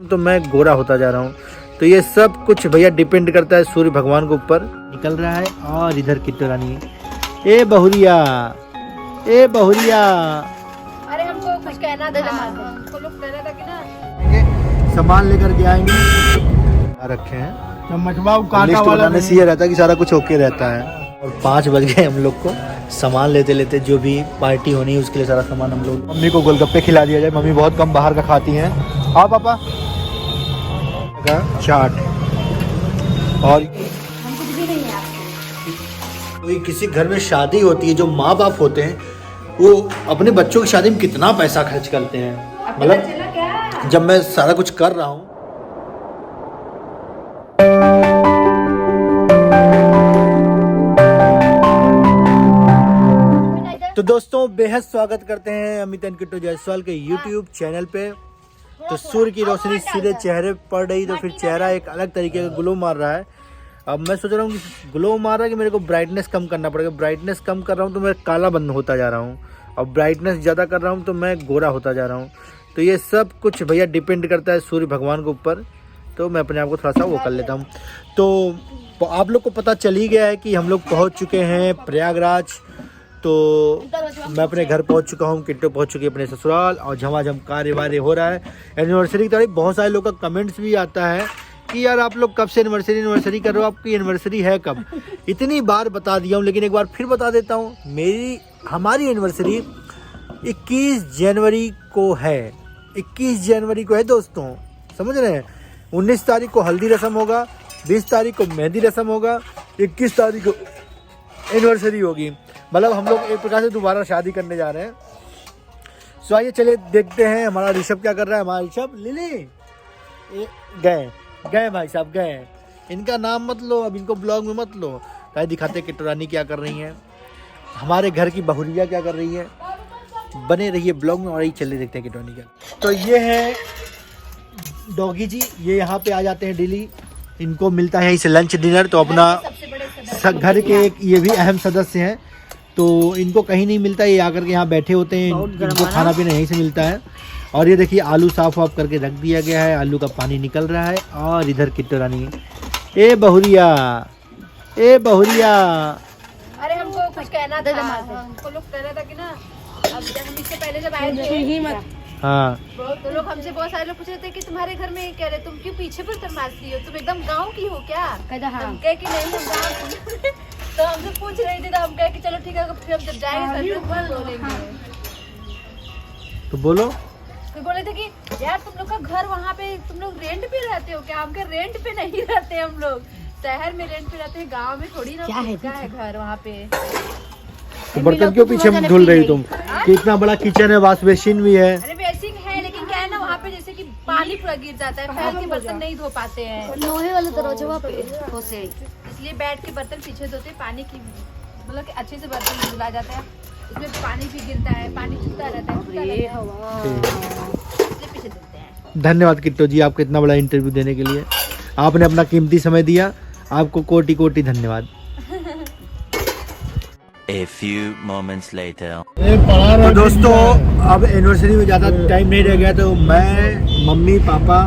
तो मैं गोरा होता जा रहा हूँ। तो ये सब कुछ भैया डिपेंड करता है सूर्य भगवान के ऊपर। निकल रहा है और इधर किट्टू रानी, ए बहुरिया, ए बहुरिया, अरे हमको कुछ कहना था, हमको लोग कहना था कि ना सामान लेकर के आएंगे। रखे हैं लिस्ट बनाने से ये रहता है कि सारा कुछ ओके रहता है। और 5 बज गए हम लोग को सामान लेते लेते, जो भी पार्टी होनी है उसके लिए सारा सामान हम लोग। मम्मी को गोलगप्पे खिला दिया जाए, मम्मी बहुत कम बाहर का खाती हैं। हाँ पापा, चाट और कोई किसी घर में शादी होती है, जो माँ बाप होते हैं वो अपने बच्चों की शादी में कितना पैसा खर्च करते हैं। मतलब जब मैं सारा कुछ कर रहा हूँ। तो दोस्तों बेहद स्वागत करते हैं अमित एंड किट्टू जायसवाल के YouTube चैनल पे। तो सूर्य की रोशनी सीधे चेहरे पर पड़ रही, तो फिर चेहरा एक अलग तरीके का ग्लो मार रहा है। अब मैं सोच रहा हूँ कि ग्लो मार रहा है कि मेरे को ब्राइटनेस कम करना पड़ेगा। ब्राइटनेस कम कर रहा हूँ तो मैं काला बंद होता जा रहा हूँ, और ब्राइटनेस ज़्यादा कर रहा हूँ तो मैं गोरा होता जा रहा हूँ। तो ये सब कुछ भैया डिपेंड करता है सूर्य भगवान के ऊपर। तो मैं अपने आप को थोड़ा सा वो कर लेता हूँ। तो आप लोग को पता चल ही गया है कि हम लोग पहुँच चुके हैं प्रयागराज। तो मैं अपने घर पहुंच चुका हूं, किट्टू पहुंच चुकी है अपने ससुराल, और झमाझम कार्य वार्य हो रहा है। एनिवर्सरी की तारीख, बहुत सारे लोग का कमेंट्स भी आता है कि यार आप लोग कब से एनिवर्सरी कर रहे हो, आपकी एनिवर्सरी है कब। इतनी बार बता दिया हूं, लेकिन एक बार फिर बता देता हूं। हमारी एनिवर्सरी 21 जनवरी को है। 21 जनवरी को है दोस्तों, समझ रहे हैं। 19 तारीख को हल्दी रस्म होगा, 20 तारीख को मेहंदी रस्म होगा, 21 तारीख को एनिवर्सरी होगी। मतलब हम लोग एक प्रकार से दोबारा शादी करने जा रहे हैं। सो आइए चलिए देखते हैं हमारा ऋषभ क्या कर रहा है। हमारा ऋषभ, लिली गए भाई साहब गए। इनका नाम मत लो, अब इनको ब्लॉग में मत लो। कहीं दिखाते किट्टू रानी क्या कर रही हैं, हमारे घर की बहुरिया क्या कर रही है। बने रहिए ब्लॉग में और ही चलिए देखते हैं किट्टू रानी क्या। तो ये है डॉगी जी, ये यहाँ पे आ जाते हैं डेली। इनको मिलता है इसे लंच डिनर। तो अपना घर के एक ये भी अहम सदस्य हैं, तो इनको कहीं नहीं मिलता, ये आकर के यहाँ बैठे होते हैं। इनको खाना पीना यहीं से मिलता है। और ये देखिए आलू साफ वाफ करके रख दिया गया है, आलू का पानी निकल रहा है। और इधर किट्टू रानी, ए बहुरिया, ए बहुरिया, अरे हमको कुछ कहना था, हमको लोग कहना था कि ना अब जब हम इससे पहले जब आए थे, हाँ तो लोग हमसे बहुत सारे लोग पूछ रहे थे कि तुम्हारे घर में कह रहे तुम क्यों पीछे पर तरमासती हो, तुम एकदम गाँव की हो क्या। हम कहे कि नहीं हम गाँव। तो हमसे पूछ रही थी, तो हम कहे कि चलो ठीक है, फिर हम जब जाएंगे तो बोलेंगे। तो बोलो। फिर बोले थे कि यार तुम लोग का घर वहाँ पे, तुम लोग रेंट पे रहते हो क्या। हम कहे रेंट पे नहीं रहते, हम लोग शहर में रेंट पे रहते हैं, गाँव में थोड़ी ना है घर वहाँ पे। तो बर्तन क्यों पीछे धुल रही तुम, कि इतना बड़ा किचन है, वॉश बेसिन भी है। अरे बेसिन है, लेकिन क्या है ना वहाँ पे जैसे कि पानी पूरा गिर जाता है, फैल के बर्तन नहीं धो पाते हैं, लोहे वाले दरवाजे वहाँ पे होते, इसलिए बैठ के बर्तन पीछे धोते। पानी की मतलब कि अच्छे से बर्तन धुला जाता है, इसमें पानी भी गिरता है, पानी चुभता रहता है, इसलिए पीछे धोते हैं। धन्यवाद किट्टू जी, आपको इतना बड़ा इंटरव्यू देने के लिए। आपने अपना कीमती समय दिया, आपको कोटि कोटि धन्यवाद। A few moments later. तो दोस्तों अब एनिवर्सरी में ज़्यादा टाइम नहीं रह गया, तो मैं, मम्मी, पापा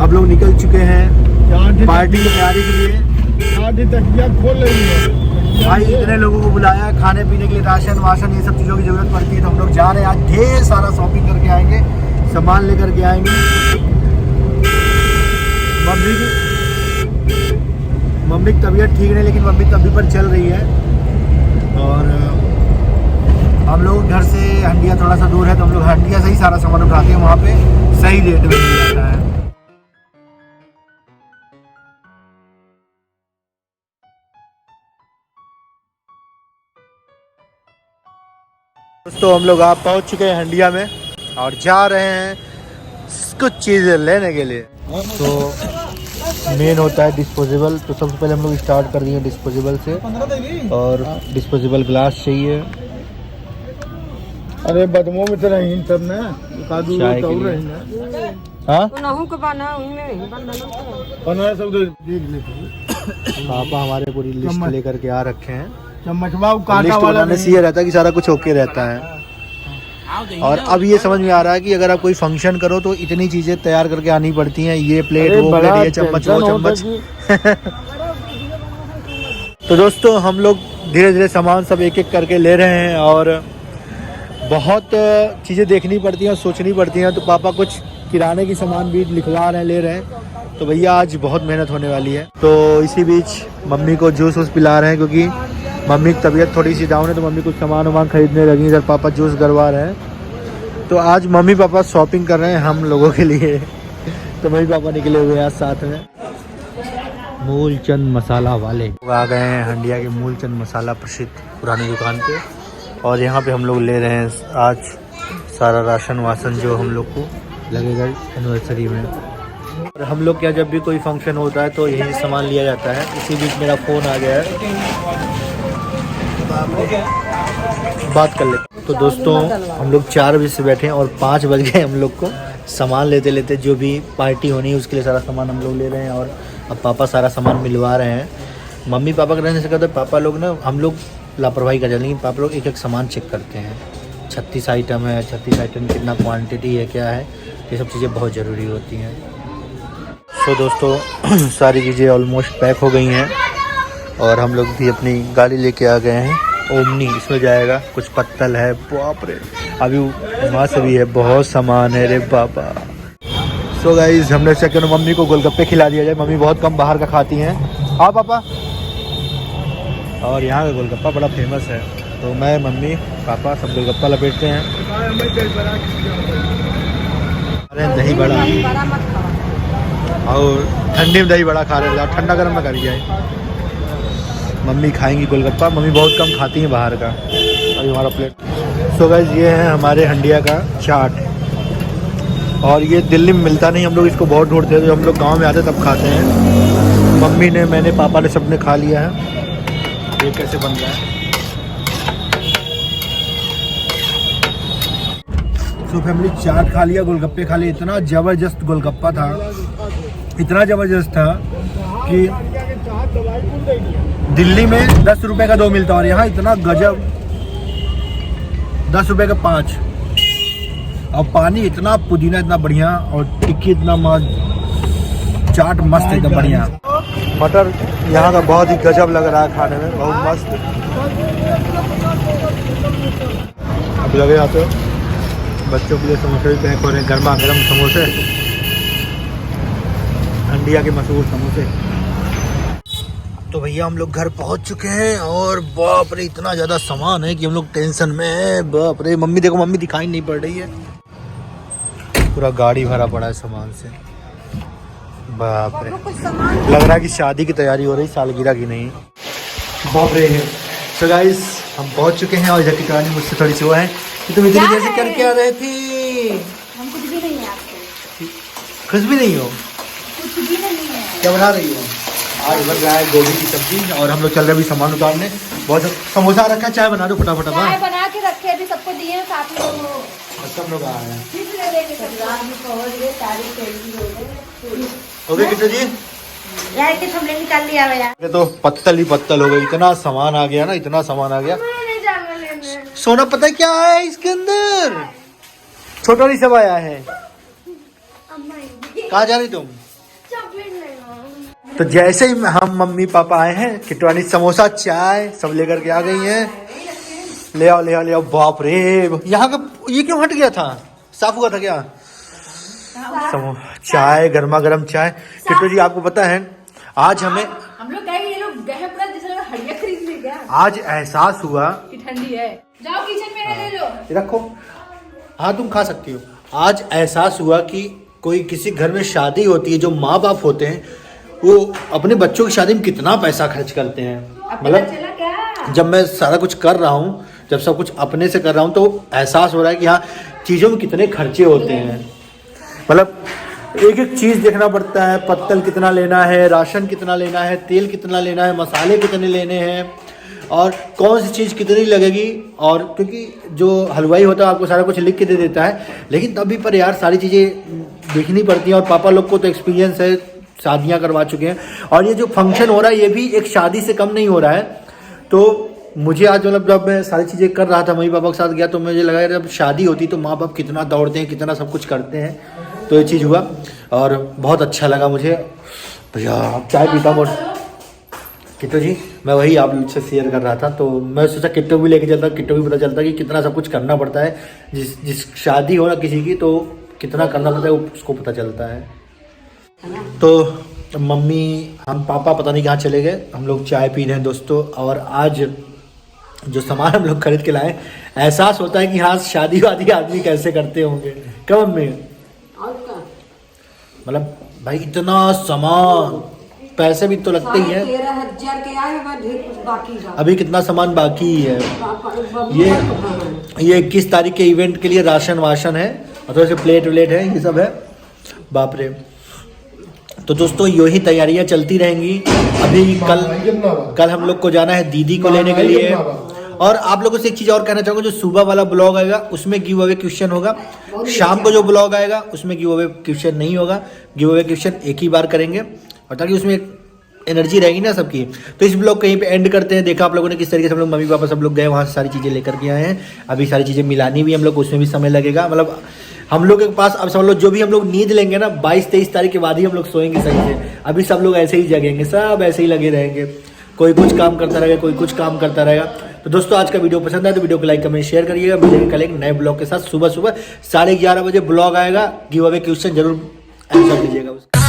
अब लोग निकल चुके हैं पार्टी की तैयारी के लिए। तकिया खोल रही है भाई, इतने लोगों को बुलाया, खाने पीने के लिए राशन वाशन ये सब चीज़ों की ज़रूरत पड़ती है। तो हम लोग जा रहे हैं, आज ढेर सारा शॉपिंग करके आएंगे, सामान लेकर के आएंगे। मम्मी की तबीयत ठीक नहीं, लेकिन मम्मी तभी पर चल रही है। और हम लोग घर से हंडिया थोड़ा सा दूर है, तो हम लोग हंडिया से ही सारा सामान उठाते हैं, वहाँ पे सही रेट में मिल जाता है। दोस्तों हम लोग आप पहुँच चुके हैं हंडिया में और जा रहे हैं कुछ चीज़ें लेने के लिए। तो मेन होता है डिस्पोजेबल, तो सबसे पहले हम लोग स्टार्ट कर दिए डिस्पोजेबल से। और डिस्पोजेबल ग्लास चाहिए। अरे बदमो में तो नहीं सब ना चाय के लिए। हाँ पापा हमारे पूरी लिस्ट लेकर के आ रखे हैं। लिस्ट बनाने से ये रहता है कि सारा कुछ ओके रहता है। और अब ये समझ में आ रहा है कि अगर आप कोई फंक्शन करो तो इतनी चीज़ें तैयार करके आनी पड़ती हैं, ये प्लेट वो प्लेट, ये चम्मच वो चम्मच। तो दोस्तों हम लोग धीरे धीरे सामान सब एक एक करके ले रहे हैं और बहुत चीज़ें देखनी पड़ती हैं और सोचनी पड़ती हैं। तो पापा कुछ किराने की सामान भी लिखवा रहे हैं, ले रहे हैं। तो भैया आज बहुत मेहनत होने वाली है। तो इसी बीच मम्मी को जूस वूस पिला रहे हैं क्योंकि मम्मी की तबीयत थोड़ी सी डाउन है, तो मम्मी कुछ सामान वामान खरीदने लगी। इधर पापा जूस गलवा रहे हैं। तो आज मम्मी पापा शॉपिंग कर रहे हैं हम लोगों के लिए। तो मम्मी पापा निकले हुए हैं आज साथ में। मूलचंद मसाला वाले आ गए हैं हंडिया के मूलचंद मसाला प्रसिद्ध पुरानी दुकान पे। और यहाँ पे हम लोग ले रहे हैं आज सारा राशन वासन जो हम लोग को लगेगा एनिवर्सरी में। और हम लोग क्या जब भी कोई फंक्शन होता है तो यही सामान लिया जाता है। इसी बीच मेरा फ़ोन आ गया है, बात कर ले। तो दोस्तों हम लोग 4 बजे से बैठे हैं और 5 बज गए हम लोग को। सामान लेते लेते जो भी पार्टी होनी है उसके लिए सारा सामान हम लोग ले रहे हैं। और अब पापा सारा सामान मिलवा रहे हैं। मम्मी पापा का रहने से कहते पापा लोग ना, हम लोग लापरवाही कर जाते हैं, लेकिन पापा लोग एक एक सामान चेक करते हैं। 36 आइटम है, 36 आइटम कितना क्वांटिटी है, क्या है, ये सब चीज़ें बहुत ज़रूरी होती हैं। तो दोस्तों सारी चीज़ें ऑलमोस्ट पैक हो गई हैं और हम लोग भी अपनी गाड़ी लेके आ गए हैं। ओमनी इसमें जाएगा। कुछ पत्तल है, बाप रे, अभी वहाँ से भी है, बहुत सामान है रे बाबा। सो गाइस हमने सेकंड मम्मी को गोलगप्पे खिला दिया जाए। मम्मी बहुत कम बाहर का खाती हैं। हाँ पापा। और यहाँ का गोलगप्पा बड़ा फेमस है, तो मैं मम्मी पापा सब गोलगप्पा लपेटते हैं। अरे दही बड़ा और ठंडी में दही बड़ा खा रहे हैं, ठंडा गर्म ना कर जाए। मम्मी खाएंगी गोलगप्पा, मम्मी बहुत कम खाती हैं बाहर का। अभी हमारा प्लेट। सो गाइस ये है हमारे हंडिया का चाट। और ये दिल्ली में मिलता नहीं, हम लोग इसको बहुत ढूंढते हैं। जब हम लोग गांव में आते तब खाते हैं। मम्मी ने, मैंने, पापा ने सबने खा लिया है। ये कैसे बन रहा है। सो फैमिली चाट खा लिया, गोलगप्पे खा लिए। इतना ज़बरदस्त गोलगप्पा था, इतना ज़बरदस्त था कि दिल्ली में 10 रुपए का 2 मिलता और यहाँ इतना गजब 10 रुपए का 5। और पानी इतना, पुदीना इतना बढ़िया और टिक्की इतना मस्त, चाट मस्त एकदम बढ़िया। मटर यहाँ का बहुत ही गजब लग रहा है खाने में, बहुत मस्त। अब लगे आते बच्चों के लिए समोसे भी पैक हो रहे हैं, गर्मा गर्म समोसे, हंडिया के मशहूर समोसे। तो भैया हम लोग घर पहुंच चुके हैं और बाप रे इतना ज़्यादा सामान है कि हम लोग टेंशन में है। बाप रे मम्मी देखो, मम्मी दिखाई नहीं पड़ रही है, पूरा गाड़ी भरा पड़ा है सामान से। बाप रे लग रहा है कि शादी की तैयारी हो रही, सालगिरह की नहीं। बाप रे। सो गाइस हम पहुंच चुके हैं और इधर की कहानी मुझसे थोड़ी सी वो है कि तुम इतनी कैसे करके आ रहे थे। हम कुछ भी नहीं है आपको। खुश भी नहीं हो? कुछ भी नहीं है। क्या बना रही हो? आज बन रहा है गोभी की सब्जी और हम लोग चल रहे हैं अभी सामान उतारने। बहुत समोसा रखा है, चाय बना दो फटाफट। चाय बना के रखे, अभी सबको दिए, साथ में सब लोग आ रहे हैं। हो गए कितने जी? यार के हमने निकाल लिया यार। ये तो पत्तल ही पत्तल हो गए, इतना सामान आ गया ना, इतना सामान आ गया। सोना पता है क्या है इसके अंदर? छोटा नहीं सब आया है। कहाँ जा रही तुम? तो जैसे ही हम मम्मी पापा आए हैं, किटवानी समोसा चाय सब लेकर के आ गई हैं। ले आओ ले आओ ले आओ। बाप रे यहाँ का ये क्यों हट गया था? साफ हुआ था क्या? चाय, गर्मा गर्म चाय। किट्टू जी आपको पता है आज हम लोग गए, ये लोग गए पूरा जैसे हंडिया खरीद ले गया। आज एहसास हुआ कि ठंडी है। जाओ किचन में ले लो, रखो। हाँ तुम खा सकती हो। आज एहसास हुआ कि कोई किसी घर में शादी होती है, जो माँ बाप होते हैं वो अपने बच्चों की शादी में कितना पैसा खर्च करते हैं। मतलब जब मैं सारा कुछ कर रहा हूँ, जब सब कुछ अपने से कर रहा हूँ, तो एहसास हो रहा है कि हाँ चीज़ों में कितने खर्चे होते हैं। मतलब एक एक चीज़ देखना पड़ता है, पत्तल कितना लेना है, राशन कितना लेना है, तेल कितना लेना है, मसाले कितने लेने हैं और कौन सी चीज़ कितनी लगेगी। और क्योंकि जो हलवाई होता है आपको सारा कुछ लिख के दे देता है, लेकिन तभी पर यार सारी चीज़ें देखनी पड़ती हैं। और पापा लोग को तो एक्सपीरियंस है, शादियाँ करवा चुके हैं और ये जो फंक्शन हो रहा है ये भी एक शादी से कम नहीं हो रहा है। तो मुझे आज मतलब जब मैं सारी चीज़ें कर रहा था मम्मी पापा के साथ गया तो मुझे लगा जब शादी होती तो माँ बाप कितना दौड़ते हैं, कितना सब कुछ करते हैं। तो ये चीज़ हुआ और बहुत अच्छा लगा मुझे। भैया अब चाय पीता हूँ। किट्टू जी मैं वही आप लोग से शेयर कर रहा था, तो मैं सोचा किट्टू भी लेके चलता, किट्टू भी पता चलता कि कितना सब कुछ करना पड़ता है। जिस शादी हो ना किसी की तो कितना करना पड़ता है उसको पता चलता है। तो मम्मी हम पापा पता नहीं कहाँ चले गए, हम लोग चाय पी रहे हैं दोस्तों। और आज जो सामान हम लोग खरीद के लाए एहसास होता है कि हाँ शादी वादी आदमी कैसे करते होंगे। क्या मम्मी? मतलब भाई इतना सामान, पैसे भी तो लगते ही हैं। 13,000 के आए हैं, ढेर कुछ बाकी है। अभी कितना सामान बाकी है। ये 21 तारीख के इवेंट के लिए राशन वाशन है और थोड़े से प्लेट व्लेट है, ये सब है। बाप रे। तो दोस्तों यही तैयारियां चलती रहेंगी। अभी कल हम लोग को जाना है दीदी को लेने के लिए। और आप लोगों से एक चीज़ और कहना चाहूँगा, जो सुबह वाला ब्लॉग आएगा उसमें गिव अवे क्वेश्चन होगा। शाम को जो ब्लॉग आएगा उसमें गिव अवे क्वेश्चन नहीं होगा। गिव अवे क्वेश्चन एक ही बार करेंगे और ताकि उसमें एनर्जी रहेगी ना सबकी। तो इस ब्लॉग कहीं पे एंड करते हैं। देखा आप लोगों ने किस तरीके से हम लोग मम्मी पापा सब लोग गए, वहाँ से सारी चीज़ें लेकर के आए हैं। अभी सारी चीज़ें मिलानी भी हम लोग, उसमें भी समय लगेगा। मतलब हम लोग के पास अब सब लोग जो भी हम लोग नींद लेंगे ना 22-23 तारीख के बाद ही हम लोग सोएंगे सही से। अभी सब लोग ऐसे ही जगेंगे, सब ऐसे ही लगे रहेंगे, कोई कुछ काम करता रहेगा, कोई कुछ काम करता रहेगा। तो दोस्तों आज का वीडियो पसंद आए तो वीडियो को लाइक कमेंट शेयर करिएगा। मिलेंगे कल एक नए ब्लॉग के साथ। सुबह 11:30 बजे ब्लॉग आएगा। गिव अवे क्वेश्चन जरूर आंसर कीजिएगा उसका।